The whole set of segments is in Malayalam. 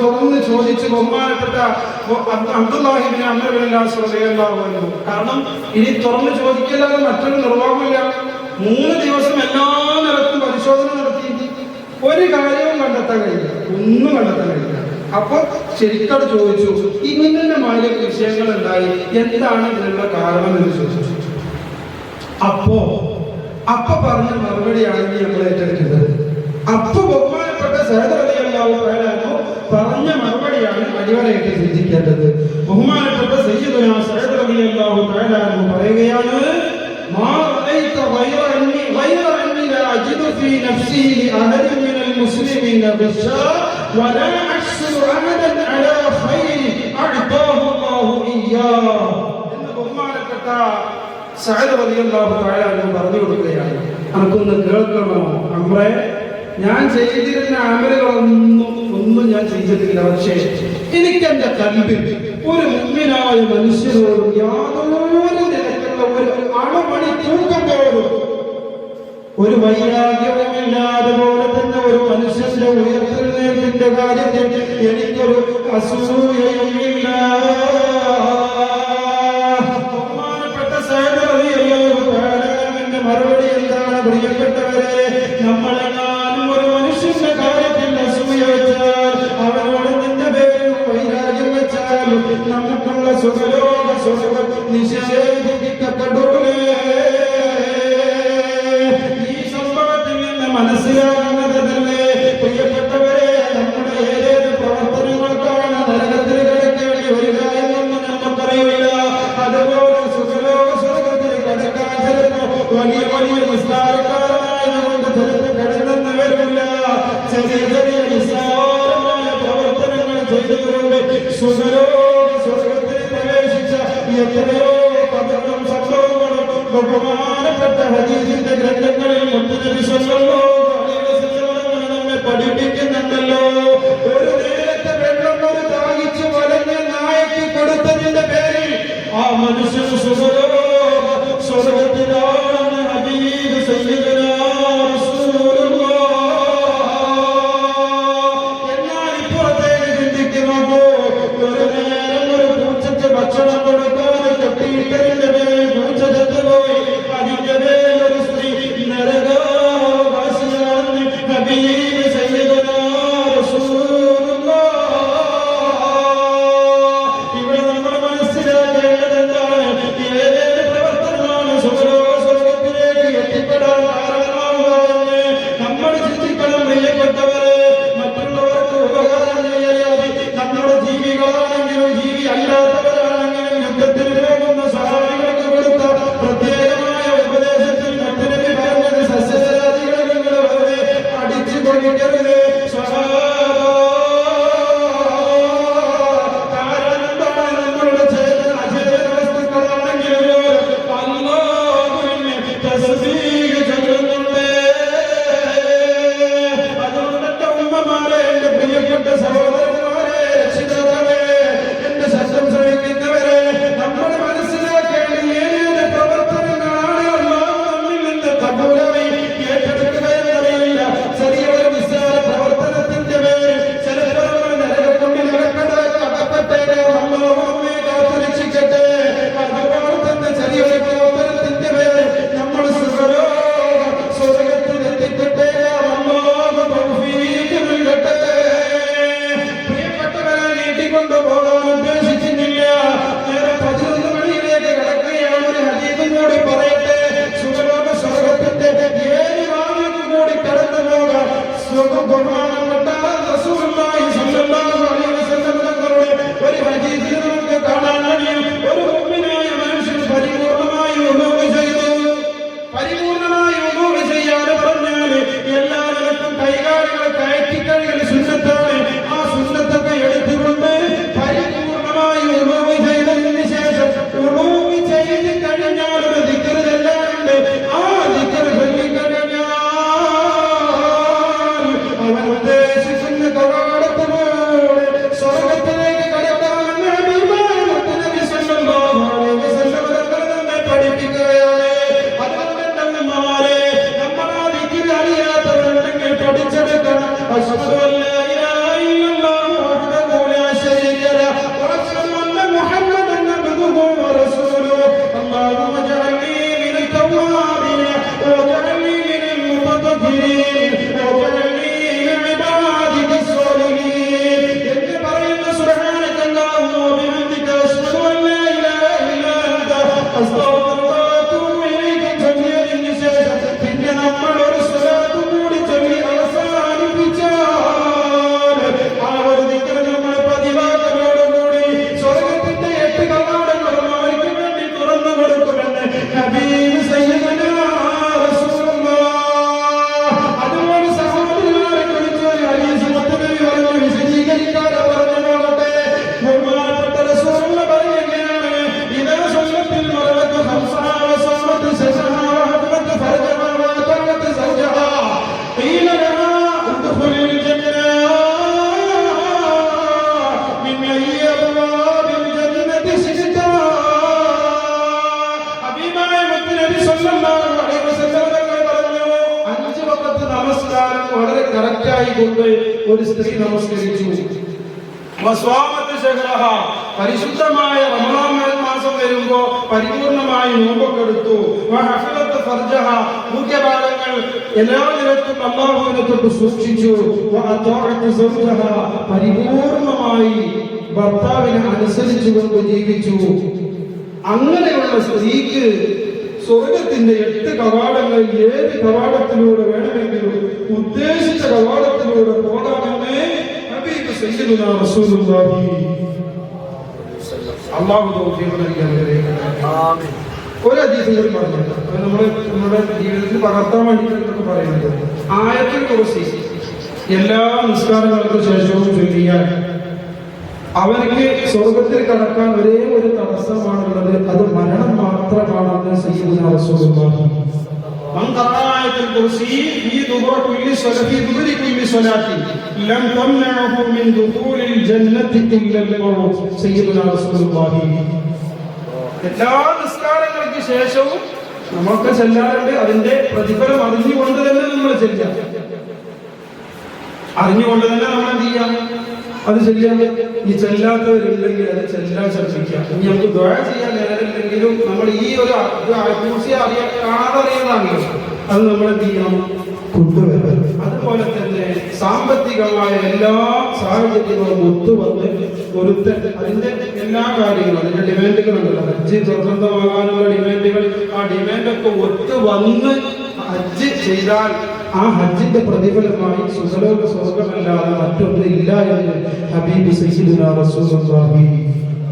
തുറന്ന് ചോദിച്ച് ബഹുമാനപ്പെട്ട അബ്ദുല്ലാഹി ഇബ്നു അംർ റളിയല്ലാഹു അൻഹു. കാരണം ഇനി തുറന്ന് ചോദിക്കല്ലാതെ മറ്റൊരു നിർവാഹമില്ല. 3 ദിവസം എല്ലാ നിലത്തും പരിശോധന നടത്തി ഒരു കാര്യവും കണ്ടെത്താൻ കഴിയില്ല, ഒന്നും കണ്ടെത്താൻ കഴിയില്ല. അപ്പൊ ശരിക്കോട് ചോദിച്ചു, ഇങ്ങനെ മാലിന്യ വിഷയങ്ങൾ ഉണ്ടായി, എന്താണ് ഇതിനുള്ള കാരണം എന്ന് ചോദിച്ചു. അപ്പൊ പറഞ്ഞ മറുപടിയാണെങ്കിൽ നമ്മൾ ഏറ്റെടുക്കുന്നത്. അപ്പൊ ബഹുമാനപ്പെട്ട സയ്യിദ് റളിയല്ലാഹു തആല പറഞ്ഞ മറുപടിയാണ് അടിവരയിട്ട് ചിന്തിക്കേണ്ടത്. ബഹുമാനപ്പെട്ട സയ്യിദുനാ സയ്യിദ് റളിയല്ലാഹു തആല പറയുകയാണ്, മാ റഅയ്ത ഗൈറ അന്നി ലാ അജിദു ഫീ നഫ്സി ലിഅഹദിൻ മിനൽ മുസ്ലിമീന ബിശാ വലാ അഹ്സദു അഹദൻ അലാ ഖൈരി അഅതാഹു അല്ലാഹു ഇയ്യാഹ് എന്ന് ബഹുമാനപ്പെട്ട സയ്യിദ് റളിയല്ലാഹു തആല പറഞ്ഞു കൊടുക്കുകയാണ്. അനക്കൊന്ന് കേൾക്കണോ അംറേ, ഞാൻ ചെയ്തിരുന്ന അമലുകളൊന്നും ഞാൻ ചെയ്തിട്ടില്ല. പക്ഷേ എനിക്ക് എന്റെ കൽബിൽ ഒരു മുഅ്മിനായ മനുഷ്യരോട് യാതൊരു നിലയ്ക്കുള്ള ഒരു അണുമണി തൂക്കം പോലും ഒരു വൈരാഗ്യവുമില്ലാതെ പോലെ തന്നെ ഒരു മനുഷ്യന്റെ ഉയർത്തെഴുന്നേൽപ്പിന്റെ കാര്യത്തിൽ എനിക്കൊരു അസൂയയുമില്ല. ബഹുമാനപ്പെട്ട സയ്യിദ് റളിയല്ലാഹു തആല അൻഹുവിന്റെ മറുപടി എന്താണ്? പ്രിയപ്പെട്ടവരെ, നമ്മളെങ്ങാനും ഒരു മനുഷ്യന്റെ കാര്യത്തിൽ അസൂയ വെച്ചാൽ, അവനോട് നിന്റെ പേരിൽ വൈരാഗ്യം വെച്ചാൽ, നമുക്കുള്ള സുഖലോക സുഖം നിഷേധിക്കപ്പെടൂലേ? ഈ സംഭവത്തിൽ നിന്ന് മനസ്സിലാകുന്നതല്ലേ പ്രിയപ്പെട്ടവരെ, നമ്മുടെ ഏതേത് പ്രവർത്തനങ്ങൾക്കാണ് നരകത്തിൽ കിടക്കേണ്ടി വരിക എന്നൊന്നും നമുക്കറിയില്ല. അതുപോലെ സുഖലോക സ്വർഗത്തിൽ കിടക്കാൻ ചിലപ്പോ വലിയ വലിയ നിസ്കാരക്കാരനായതുകൊണ്ട് ചിലപ്പോൾ കിടന്നെന്ന് വരില്ല. ചെറിയ ചെറിയ നിസ്സാരമായ പ്രവർത്തനങ്ങൾ ചെയ്തുകൊണ്ട് സുഖലോക സ്വർഗത്തിൽ പ്രവേശിച്ച എത്രയോ പദങ്ങളും സംഭവങ്ങളും ബഹുമാനപ്പെട്ട ഹദീസിന്റെ ഗ്രന്ഥങ്ങളിൽ ബഹുമാനപ്പെട്ട റസൂലുള്ളാഹി സ്വല്ലല്ലാഹു അലൈഹി വസല്ലം തങ്ങളുടെ ഒരു ഹദീസിൽ നമുക്ക് കാണാൻ കഴിയും. ഒരു മുഅ്മിനായ മനുഷ്യൻ പരിപൂർണമായി വുളൂ ചെയ്തു. പരിപൂർണമായി വുളൂ ചെയ്യാതെ പറഞ്ഞാൽ എല്ലാ നിലക്കും കൈകാലുകൾ കയറ്റിക്കഴികൾ സുന്നത്താണ്. ആ സുന്നത്തൊക്കെ എടുത്തുകൊണ്ട് പരിപൂർണമായി വുളൂ ചെയ്തതിന് ശേഷം വുളൂ ചെയ്ത് കഴിഞ്ഞാൽ ഒരു ദിക്ർ ചെല്ലാറുണ്ട്. ആ ദിക്ർ ചൊല്ലിക്കഴിഞ്ഞാൽ അവൻ ഉദ്ദേശിക്കുന്ന കവാടത്തിലൂടെ സ്വർഗത്തിലേക്ക് കടക്കാമെന്ന് നബി സല്ലല്ലാഹു അലൈഹി വസല്ലം നമ്മെ പഠിപ്പിക്കുകയാണ്. അതുകൊണ്ട് നമ്മമാരെ നമ്മൾ ആ ദിക്ർ അറിയാത്തവരുണ്ടെങ്കിൽ പഠിച്ചെടുക്കണം. അശ്ഹദു അല്ലാ ഇലാഹ ഇല്ലല്ലാഹു വഹ്ദഹു ലാ ശരീക ലഹു വ അശ്ഹദു അന്ന മുഹമ്മദൻ അബ്ദുഹു വ റസൂലുഹു. അല്ലാഹുമ്മ ജഅൽനി മിനൽ തവ്വാബീൻ വജഅൽനി മിനൽ മുതതഹിരീൻ വജഅൽനി മിൻ ഇബാദിക സ്വാലിഹീൻ എന്ന് പറയുന്ന സുബ്ഹാനക അല്ലാഹുമ്മ വബിഹംദിക അശ്ഹദു അല്ലാ ഇലാഹ ഇല്ലാ അൻത അസ്തഗ്ഫിറുക വഅതൂബു ഇലൈക ചൊല്ലിയതിന് ശേഷം പിന്നെ നമ്മൾ ഒരു സ്വലാത്ത് കൂടി ചൊല്ലി അവസാനിപ്പിച്ചാൽ ആ ഒരു ദിക്ർ നമ്മൾ പതിവാക്കലോടുകൂടി സ്വർഗത്തിന്റെ 8 കവാടങ്ങളും അവർക്ക് വേണ്ടി തുറന്നു കൊടുക്കുമെന്ന് ഹബീബ് സയ്യിദുനാ റസൂലുള്ളാഹ്. അതുപോലെ സഹോദരന്മാരെ കുറിച്ച് ഒരു ഹദീസ് മുത്തനബി പറഞ്ഞു, വിശദീകരിക്കാതെ പറഞ്ഞു പോകട്ടെ. ബഹുമാനപ്പെട്ട റസൂലുള്ളാഹ് പറയുകയാണ്, ഇദാ സ്വല്ലത്തിൽ മറഅതു ഖംസഹാ വസവമത് ശശഹാ വഹദമത് ഫർജഹാ വഅതമത് സൗജഹാ ഖീല ലഹാ ഉദ്ഖുലിൽ ജന്ന മിൻ അയ്യി അബ്വാബിൽ ജന്നതി ശിഅ്താ. ഹബീബായ മുത്തനബി സല്ലല്ലാഹു അലൈഹി വസല്ലം തങ്ങൾ പറഞ്ഞു, 5 വഖത്ത് നമസ്കാരം വളരെ കറക്റ്റായി കൊണ്ട് ഒരു സ്ത്രീ നമസ്കരിച്ചു. വസ്വാമത്ത് ശഹ്റഹ, പരിശുദ്ധമായ റമളാൻ മാസം വരുമ്പോ പരിപൂർണമായി നോമ്പൊക്കെ എടുത്തു. വഹഫലത്ത് ഫർജഹ, മുഖ്യഭാഗങ്ങൾ എല്ലാ നിലത്തും അല്ലാഹുവിനെ തൊട്ട് സൂക്ഷിച്ചു. വഅതഅത്ത് സൗജഹ, പരിപൂർണമായി ഭർത്താവിനെ അനുസരിച്ചുകൊണ്ട് ജീവിച്ചു. അങ്ങനെയുള്ള സ്ത്രീക്ക് സ്വർഗത്തിന്റെ 8 കവാടങ്ങളിൽ ഏത് കവാടത്തിലൂടെ വേണമെങ്കിലും ഉദ്ദേശിച്ച കവാടത്തിലൂടെ പോകാമെന്ന് ഹബീബ് സയ്യിദുനാ റസൂലുള്ളാഹി. അല്ലാഹു തൗഫീഖ് നൽകി അനുഗ്രഹിക്കട്ടെ. ആമീൻ. ഒരു ഹദീസിൽ പറഞ്ഞത് നമ്മുടെ ജീവിതത്തിൽ പകർത്താൻ വേണ്ടിയിട്ടൊക്കെ പറയുന്നത്, ആയത്തുൽ കുർസി എല്ലാ നിസ്കാരങ്ങൾക്ക് ശേഷവും ചൊല്ലിയാൽ അവർക്ക് സ്വർഗത്തിൽ കടക്കാൻ ഒരേ ഒരു തടസ്സമാണുള്ളത്, അത് മരണം മാത്രമാണെന്ന് സയ്യിദുനാ റസൂലുള്ളാഹി. من قرأ آية الكرسي في دبر كل صلاة لم تمنعه من دخول الجنة إلا الموت. سيدنا رسول الله. എല്ലാ നിസ്കാരങ്ങൾക്ക് ശേഷവും നമ്മൾക്ക് ചെല്ലാറുണ്ട്. അതിന്റെ പ്രതിഫലം അറിഞ്ഞുകൊണ്ട് തന്നെ നമ്മൾ ചെല്ലാം. അറിഞ്ഞുകൊണ്ട് തന്നെ നമ്മൾ എന്ത് ചെയ്യാം? അത് ചെല്ലാം. ഈ ചെല്ലാത്തവരുണ്ടെങ്കിൽ അത് ചെല്ലാൻ ശ്രമിക്കാം. ഇനി നമുക്ക് ദുആ ചെയ്യാൻ നേരമില്ലെങ്കിലും നമ്മൾ ഈ ഒരു കാണാതെ അറിയുന്നതാണല്ലോ, അത് നമ്മൾ എന്ത് ചെയ്യണം? കൊണ്ടുവരണം. അതുപോലെ തന്നെ സാമ്പത്തികമായ എല്ലാ സാഹചര്യങ്ങളും ഒത്തുവന്ന് ഒരുത്തൻ അതിന്റെ എല്ലാ കാര്യങ്ങളും, അതിന്റെ ഡിമാൻഡുകളുണ്ടല്ലോ, ഹജ്ജ് നിർബന്ധമാകാനുള്ള ഡിമാൻഡുകൾ, ആ ഡിമാൻഡൊക്കെ ഒത്തുവന്ന് ഹജ്ജ് ചെയ്താൽ ആ ഹജ്ജിന്റെ പ്രതിഫലമായി സുഖലോക സ്വർഗമല്ലാതെ മറ്റൊന്നും ഇല്ല എന്ന് ഹബീബ് സയ്യിദുനാ റസൂലുള്ളാഹി.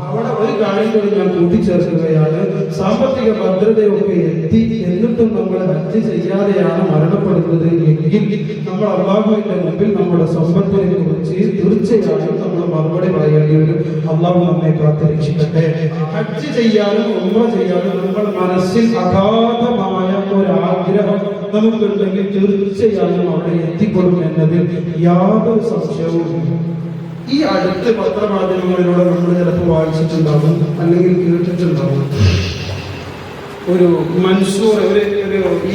അവിടെ ഒരു കാര്യം കൂടി ഞാൻ കൂട്ടിച്ചേർക്കുകയാണ്. സാമ്പത്തിക ഭദ്രതയൊക്കെ എത്തി എന്നിട്ടും നമ്മൾ ഹജ്ജ് ചെയ്യാതെയാണ് മരണപ്പെടുന്നത് എങ്കിൽ നമ്മൾ അല്ലാഹുവിന്റെ മുമ്പിൽ നമ്മുടെ സമ്പത്തിനെ കുറിച്ച് തീർച്ചയായും നമ്മൾ മറുപടി പറയേണ്ടി വരും. അല്ലാഹു നമ്മെ കാത്തുരക്ഷിക്കട്ടെ. ഹജ്ജ് ചെയ്യാനും ഉംറ ചെയ്യാനും നമ്മൾ മനസ്സിൽ അഗാധമായ ഒരാഗ്രഹം നമുക്കുണ്ടെങ്കിൽ തീർച്ചയായും അവിടെ എത്തിപ്പെടും എന്നതിൽ യാതൊരു സംശയവും. ഈ അടുത്ത പത്രമാധ്യമങ്ങളിലൂടെ നമ്മൾ ചിലപ്പോൾ വായിച്ചിട്ടുണ്ടാവും അല്ലെങ്കിൽ കേട്ടിട്ടുണ്ടാവും. ഒരു മൻസൂർ, ഒരു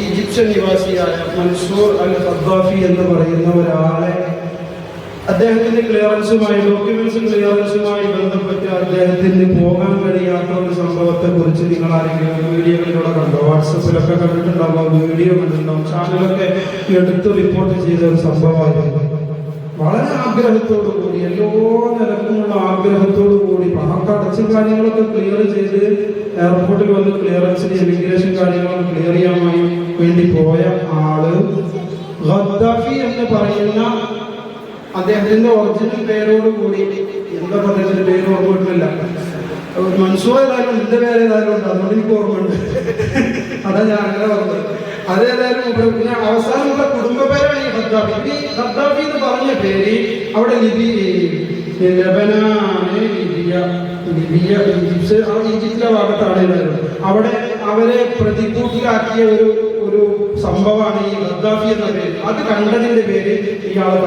ഈജിപ്ഷ്യൻ നിവാസിയായ മൻസൂർ അൽ ഖദ്ദാഫി എന്ന് പറയുന്ന ഒരാളെ അദ്ദേഹത്തിന്റെ ക്ലിയറൻസുമായി, ഡോക്യുമെന്റ്സ് ക്ലിയറൻസുമായി ബന്ധപ്പെട്ട് അദ്ദേഹത്തിന് പോകാൻ കഴിയാത്ത ഒരു സംഭവത്തെ കുറിച്ച് നിങ്ങൾ ആരെങ്കിലും വീഡിയോകളിലൂടെ കണ്ടോ? വാട്സപ്പിലൊക്കെ കണ്ടിട്ടുണ്ടാവും, വീഡിയോ കണ്ടിട്ടുണ്ടാവും, ചാനലൊക്കെ എടുത്ത് റിപ്പോർട്ട് ചെയ്ത ഒരു സംഭവമായിരുന്നു. വളരെ ആഗ്രഹത്തോടു കൂടി, എല്ലാ നിലക്കുമുള്ള ആഗ്രഹത്തോടു കൂടി പണമൊക്കെ അടച്ച കാര്യങ്ങളൊക്കെ ക്ലിയർ ചെയ്ത് എയർപോർട്ടിൽ വന്ന് ക്ലിയറൻസിന് ഇമിഗ്രേഷൻ കാര്യങ്ങളൊക്കെ ക്ലിയർ ചെയ്യാൻ വേണ്ടി പോയ ആള് ഖദ്ദാഫി ഖദ്ദാഫി എന്ന് പറയുന്ന അദ്ദേഹത്തിന്റെ ഒറിജിനൽ പേരോട് കൂടി, എന്താ പറയുന്ന പേര് ഓർമ്മ കിട്ടുന്നില്ല, മൻസൂർ ഏതായാലും എന്റെ പേര് ഏതായാലും ഉണ്ട്, അതുകൊണ്ട് എനിക്ക് ഓർമ്മയുണ്ട്. അതാ ഞാൻ അങ്ങനെ പറഞ്ഞത്. അതേതായാലും പിന്നെ അവസാനമുള്ള കുടുംബ പേരാണ് ഈ ഖദ്ദാഫി. ഈ ഖദ്ദാഫി എന്ന് പറഞ്ഞ പേര് അവിടെ ലെബനാന്, ഈജിപ്തിലെ ഭാഗത്താണ് ഉണ്ടായിരുന്നത്. അവിടെ അവരെ പ്രതികൂട്ടിലാക്കിയ ഒരു സംഭവമാണ് ഈ ഖദ്ദാഫി എന്ന പേര്. അത് കണ്ടതിന്റെ പേര് ഇയാളെ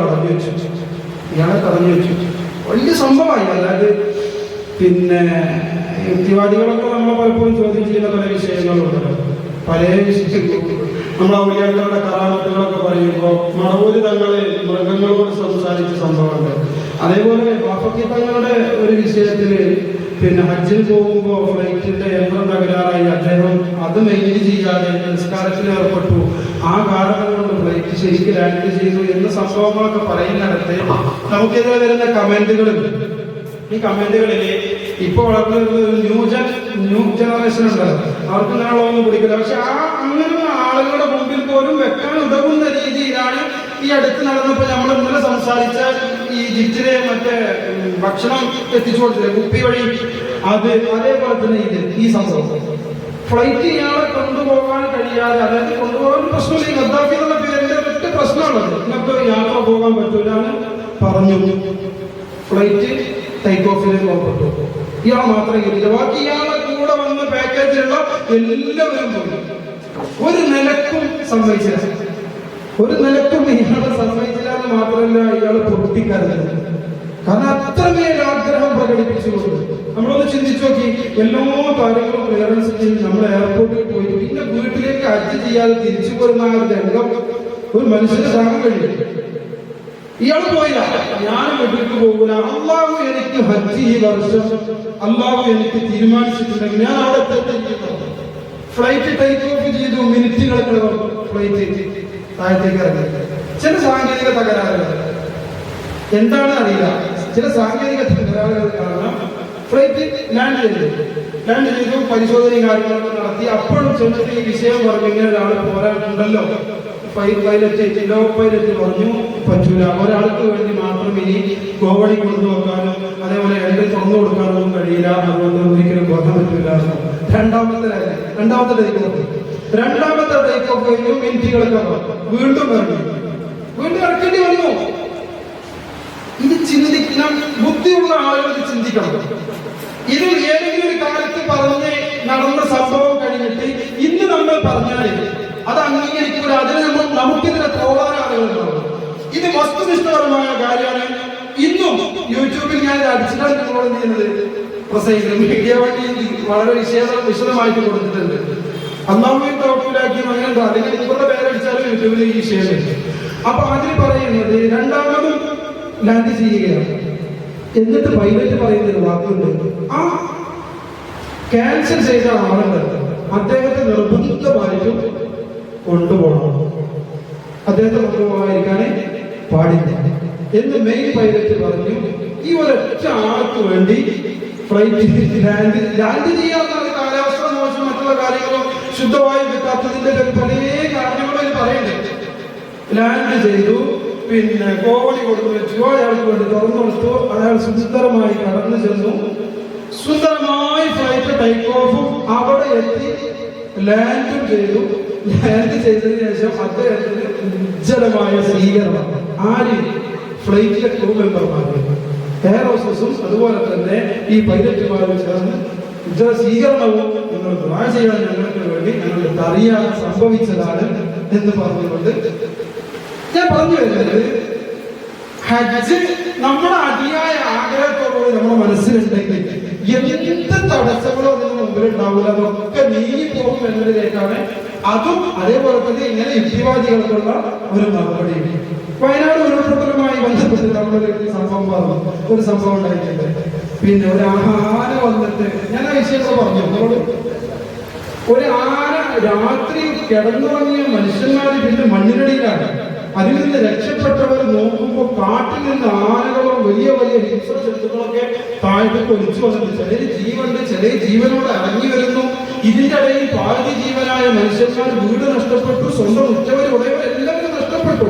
തടഞ്ഞു വെച്ചു. വലിയ സംഭവമായി. അല്ലാതെ പിന്നെ യുക്തിവാദികളൊക്കെ നമ്മൾ പലപ്പോഴും ചോദ്യം ചെയ്യുന്ന പല വിഷയങ്ങളുണ്ടല്ലോ, പല വിഷയങ്ങളും. നമ്മൾ ഔലിയാക്കളുടെ കറാമത്തുകളൊക്കെ പറയുമ്പോൾ മടവൂര് തങ്ങളെ മൃഗങ്ങളോട് സംസാരിച്ച സംഭവമുണ്ട്. അതേപോലെ ബാഫക്കി തങ്ങളുടെ ഒരു വിഷയത്തില് പിന്നെ ഹജ്ജിന് പോകുമ്പോൾ ഫ്ലൈറ്റിന്റെ യന്ത്രം തകരാറായി അദ്ദേഹം അത് മെയിൻറ്റെയിൻ ചെയ്യാതെ നിസ്കാരത്തിൽ ഏർപ്പെട്ടു. ആ കാരണം കൊണ്ട് ഫ്ലൈറ്റ് ശരിക്കും ലാൻഡ് ചെയ്തു എന്ന സംഭവങ്ങളൊക്കെ പറയുന്നിടത്ത് നമുക്കെതിരെ വരുന്ന കമന്റുകളുണ്ട്. ഈ കമന്റുകളിൽ ഇപ്പൊ വളർന്നു വരുന്ന ഒരു ന്യൂ ജനറേഷൻ ഉണ്ട്, അവർക്ക് ഇങ്ങനെയുള്ളതൊന്നും പിടിക്കില്ല. പക്ഷെ അങ്ങനെയുള്ള ആളുകളുടെ മുമ്പിൽ പോലും വെക്കാൻ ഉതകുന്ന രീതിയിലാണ് ഈ അടുത്ത് നടന്നപ്പോൾ നമ്മൾ ഇന്നലെ സംസാരിച്ച ഈ ഈജിപ്തിലെ മറ്റേ ഭക്ഷണം എത്തിച്ചു കൊടുത്തില്ലേ കുപ്പി വഴി, അതേപോലെ തന്നെ ഈ സംഭവം ഫ്ലൈറ്റ് ഇയാളെ കൊണ്ടുപോകാൻ കഴിയാതെ, അതായത് കൊണ്ടുപോകാൻ പ്രശ്നമില്ല. ഈ ഖദ്ദാഫി എന്നുള്ള പേരിന്റെ ഒറ്റ പ്രശ്നമുള്ളത് നിങ്ങൾക്ക് യാത്ര പോകാൻ പറ്റൂലെന്ന് പറഞ്ഞു. ഫ്ലൈറ്റ് ടേക്ക് ഓഫിലേക്ക് പുറപ്പെട്ടു. ഇയാൾ മാത്രമേ കിട്ടില്ല, ബാക്കി ഇയാളെ കൂടെ വന്ന പാക്കേജിലുള്ള എല്ലാവരും പോയി. ഒരു നിലക്കും സമ്മതിച്ചില്ല ഇയാളെ സമ്മതിച്ചില്ല എന്ന് മാത്രമല്ല ഇയാൾ പൊട്ടിക്കരഞ്ഞത്. കാരണം അത്രമേൽ ആഗ്രഹം പ്രകടിപ്പിച്ചുകൊണ്ട് നമ്മളൊന്ന് ചിന്തിച്ചു നോക്കി. എല്ലാ കാര്യങ്ങളും ക്ലിയറൻസ് ചെയ്ത് നമ്മൾ എയർപോർട്ടിൽ പോയി പിന്നെ വീട്ടിലേക്ക് ഹജ്ജ് ചെയ്യാതെ തിരിച്ചു പോരുന്ന ആ ഒരു രംഗം ഒരു മനുഷ്യന് താങ്ങാൻ കഴിയും. ഇയാൾ പോയില്ല, ഞാൻ വീട്ടിലേക്ക് പോകൂല, അള്ളാഹു എനിക്ക് ഹജ്ജ് ഈ വർഷം അള്ളാഹു എനിക്ക് തീരുമാനിച്ചിട്ടുണ്ടെങ്കിൽ ഞാൻ അവിടെ എത്തിയിരിക്കുന്നു. ഫ്ലൈറ്റ് ടേക്ക് ഓഫ് ചെയ്തു, മിനിറ്റുകളൊക്കെ ഫ്ലൈറ്റ് താഴത്തേക്ക് ഇറങ്ങി. ചില സാങ്കേതിക തകരാറുകൾ എന്താണ് അറിയില്ല, ചില സാങ്കേതിക തകരാറുകൾ കാരണം ഫ്ലൈറ്റ് ലാൻഡ് ചെയ്തു. പരിശോധനയും കാര്യങ്ങളൊക്കെ നടത്തി. അപ്പോഴും ചെന്നിട്ട് ഈ വിഷയം പറഞ്ഞു, ഇങ്ങനെ ഒരാൾ പോരാട്ടുണ്ടല്ലോ. ലോ പൈലറ്റ് പറഞ്ഞു പറ്റൂല, ഒരാൾക്ക് വേണ്ടി മാത്രം ഇനി ഗോവണി കൊണ്ടു വെക്കാനും അതേപോലെ എണ്ണ തുറന്നു കൊടുക്കാനൊന്നും കഴിയില്ല, അതുകൊണ്ട് ഒരിക്കലും പോകാൻ പറ്റൂല. രണ്ടാമത്തെ ടേക്ക് ഓഫ് കഴിഞ്ഞു. മിനിറ്റുകളൊക്കെ വീണ്ടും ഇറക്കേണ്ടി വന്നു. ഇത് ചിന്തിക്കണം, ബുദ്ധിയുള്ള ആളുകൾ ഇത് ചിന്തിക്കണം. ഇത് ഏതെങ്കിലും ഒരു കാലത്ത് പറഞ്ഞ് നടന്ന സംഭവം കഴിഞ്ഞിട്ട് ഇന്ന് നമ്മൾ പറഞ്ഞാൽ അത് അംഗീകരിക്കൂല, അതിന് നമുക്കിതിനെ പോകാൻ ആളുകളുണ്ടാവും. ഇത് വസ്തുനിഷ്ഠപരമായ കാര്യമാണ്. ഇന്നും യൂട്യൂബിൽ ഞാൻ അടിച്ചിട്ടാണ് നിങ്ങളോട് ചെയ്യുന്നത്. പ്രസംഗിക്കുന്നത് മീഡിയ വഴി വളരെ വിശദമായിട്ട് കൊടുത്തിട്ടുണ്ട്. അന്നാമയും തോപ്പിലാക്കി അങ്ങനെ അതിന് നിങ്ങളുടെ പേരടിച്ചാലും യൂട്യൂബിൽ ഈ വിഷയമുണ്ട്. അപ്പൊ അതിൽ പറയുന്നത് രണ്ടാമതും ലാൻഡ് ചെയ്യുകയാണ്. എന്നിട്ട് പൈലറ്റ് പറയുന്നൊരു വാക്കുണ്ട്, ആ ക്യാൻസൽ ചെയ്ത ആളുകൾ അദ്ദേഹത്തെ നിർബന്ധമായിട്ടും കൊണ്ടുപോകണം, അദ്ദേഹത്തെ കൊണ്ടുപോകാതിരിക്കാനേ പാടില്ല എന്ന് മെയിൻ പൈലറ്റ് പറഞ്ഞു. ഈ ഒരൊറ്റ ആൾക്ക് വേണ്ടി ഫ്ലൈറ്റ് ലാൻഡ് ചെയ്യാവുന്ന കാലാവസ്ഥ മോശം, മറ്റുള്ള കാര്യങ്ങളും ശുദ്ധവായു കിട്ടാത്തതിന്റെ പല കാരണങ്ങളും പറയുന്നുണ്ട്. ലാൻഡ് ചെയ്തു, പിന്നെ കോവണി കൊടുത്തു വെച്ചു, അയാൾക്ക് വേണ്ടി തുറന്നു കൊടുത്തു. അയാൾ സുന്ദരമായി കടന്നു ചെന്നു. സുന്ദരമായി ഫ്ലൈറ്റ് ടേക്ക് ഓഫും അവിടെ എത്തി ലാൻഡും ചെയ്തു. ലാൻഡ് ചെയ്തതിനു ശേഷം അദ്ദേഹത്തിന് ഉജ്ജ്വലമായ സ്വീകരണം. ആര്? ഫ്ലൈറ്റിലെ ക്രൂ മെമ്പർമാരും എയർ ഹോസ്റ്റസും അതുപോലെ തന്നെ ഈ പൈലറ്റുമാരും ചേർന്ന് ഉജ്ജ്വല സ്വീകരണവും നിങ്ങൾ ദുആ ചെയ്യാൻ ഞങ്ങൾക്ക് വേണ്ടി ഞങ്ങൾക്ക് അറിയാൻ സംഭവിച്ചതാണ് എന്ന് പറഞ്ഞുകൊണ്ട് ഞാൻ പറഞ്ഞു വരുന്നത്, ഹജ്ജ് നമ്മുടെ അതിയായ ആഗ്രഹത്തോടുകൂടി നമ്മുടെ മനസ്സിലുണ്ടെങ്കിൽ എന്ത് തടസ്സങ്ങളോ അതിന് മുമ്പിലുണ്ടാവില്ല, അതൊക്കെ നീങ്ങിപ്പോകും എന്നതിലേക്കാണ്. അതും അതേപോലെ തന്നെ ഇങ്ങനെ യുക്തിവാദികൾക്കുള്ള ഒരു മറുപടി. വയനാട് ഉരുൾപൊട്ടലുമായി ബന്ധപ്പെട്ട് നമ്മളൊരു സംഭവം പറഞ്ഞു, ഒരു സംഭവം ഉണ്ടായിട്ടുണ്ട്. പിന്നെ ഒരു ആന വന്നിട്ട് ഞാൻ ആ വിഷയങ്ങൾ പറഞ്ഞു. ഒരു ആന രാത്രി കിടന്നുറങ്ങിയ മനുഷ്യന്മാർ പിന്നെ മണ്ണിനടിയിലാണ്. അതിൽ നിന്ന് രക്ഷപ്പെട്ടവർ നോക്കുമ്പോൾ കാട്ടിൽ നിന്ന് ആനകളോ വലിയ വലിയ ഹിംസ്ര ജന്തുക്കളൊക്കെ താഴത്തേക്ക് ഒലിച്ചു വന്നിട്ട് ചിലര് ജീവനുണ്ട്, ചില ജീവനോട് ഇറങ്ങി വരുന്നു. ഇതിന്റെ ഇടയിൽ പാതി ജീവനായ മനുഷ്യന്മാർ വീട് നഷ്ടപ്പെട്ടു, സ്വന്തം ഉറ്റവർ ഉടയവർ എല്ലാവരും നഷ്ടപ്പെട്ടു.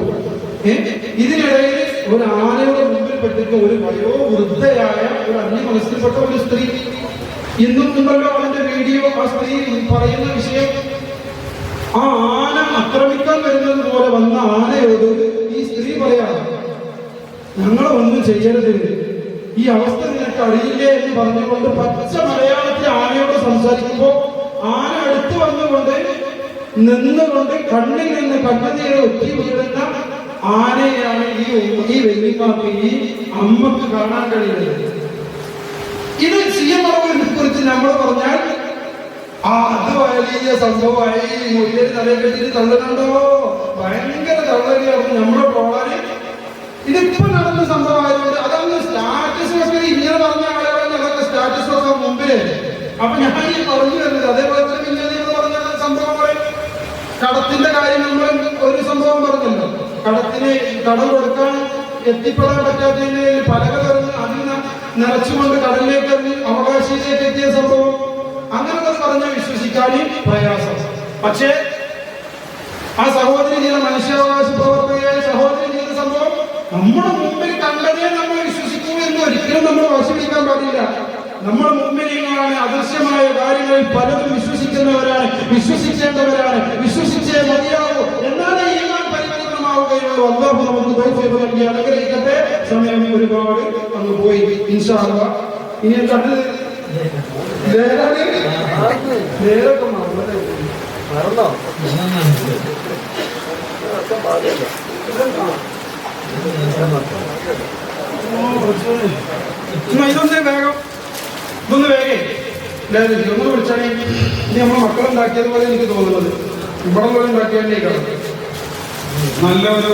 ഇതിനിടയിൽ ഒരു ആനയുടെ മുമ്പിൽ പെട്ടിട്ട് ഒരു വയോവൃദ്ധയായ ഒരു അന്യ മനസ്സിൽപ്പെട്ട ഒരു സ്ത്രീ, ഇന്നും ഉണ്ടല്ലോ അതിന്റെ വീഡിയോ. ആ സ്ത്രീ പറയുന്ന വിഷയം, ആ ആന ആക്രമിക്കാൻ വരുന്നത് പോലെ വന്ന ആനയോട് ഈ സ്ത്രീ പറയാണ്, ഞങ്ങളെ ഒന്നും ചെയ്യരുത്, ഈ അവസ്ഥ നിനക്ക് അറിയില്ലേ എന്ന് പറഞ്ഞുകൊണ്ട് പച്ച മലയാളത്തിൽ ആനയോട് സംസാരിക്കുമ്പോൾ ആന അടുത്ത് വന്നുകൊണ്ട് നിന്നുകൊണ്ട് കണ്ണിൽ നിന്ന് കണ്ണുനീര് ഒറ്റി വീഴുന്ന ആനയാണ് ഈ വെല്ലിമാക്ക്, ഈ അമ്മക്ക് കാണാൻ കഴിയുന്നത്. ഇത് CMRനെ കുറിച്ച് നമ്മൾ പറഞ്ഞാൽ അത് വലിയ സംഭവമായി, മുല്ലേര് തലയെ കെട്ടിട്ട് തള്ളുന്നുണ്ടോ, ഭയങ്കര തള്ളലിയാണ് നമ്മളെ ട്രോളാന്. ഇതിപ്പോ നടന്ന സംഭവമായതുകൊണ്ട് അതൊന്ന് സ്റ്റാറ്റസ് വെക്കാൻ ഇങ്ങനെ പറഞ്ഞ ആളുകളെ അതൊക്കെ സ്റ്റാറ്റസ് വെക്കാൻ മുമ്പിലേ. അപ്പൊ ഞാൻ ഈ പറഞ്ഞു വരുന്നത് അതേപോലെ തന്നെ ഇങ്ങനെ പറഞ്ഞ സംഭവങ്ങളെ, കടത്തിന്റെ കാര്യം നമ്മൾ ഒരു സംഭവം പറഞ്ഞല്ലോ. കടം കൊടുക്കാൻ എത്തിപ്പെടാൻ പറ്റാത്തതിന് പലക തുറന്ന് അതിൽ നിറച്ചുകൊണ്ട് കടലിലേക്ക് എറിഞ്ഞ് അവകാശിയിലേക്ക് എത്തിയ സംഭവം, അങ്ങനെയുള്ളത് പറഞ്ഞാൽ വിശ്വസിക്കാനും പ്രയാസം. പക്ഷേ ആ സഹോദരി ചെയ്ത മനുഷ്യാവകാശ പ്രവർത്തകയായ സഹോദരി ചെയ്ത സംഭവം നമ്മുടെ മുമ്പിൽ കണ്ടതേ നമ്മൾ വിശ്വസിക്കൂ എന്ന് ഒരിക്കലും നമ്മൾ വശീകരിക്കാൻ പാടില്ല. നമ്മുടെ മുമ്പിലാണ് അദൃശ്യമായ കാര്യങ്ങളിൽ പലതും വിശ്വസിക്കുന്നവരാണ്, വിശ്വസിക്കേണ്ടവരാണ്, വിശ്വസിച്ചേ മതിയാവൂ. എന്നാലേ ഈമാൻ പരിപൂർണമാവുകയുള്ളൂ. അല്ലാഹു നമുക്ക് തൗഫീഖ് നൽകി അനുഗ്രഹിക്കട്ടെ. സമയം ഒരുപാട് അങ്ങ് പോയി. ഇൻഷാ അല്ലാഹ് ഇനി എന്താണ് ഇതൊന്ന് വേഗം ഒന്ന് വിളിച്ചാൽ ഇനി നമ്മൾ മക്കളുണ്ടാക്കിയതുപോലെ എനിക്ക് തോന്നുന്നത് ഇവിടെ ഉണ്ടാക്കിയതിനേക്കാണ് നല്ലൊരു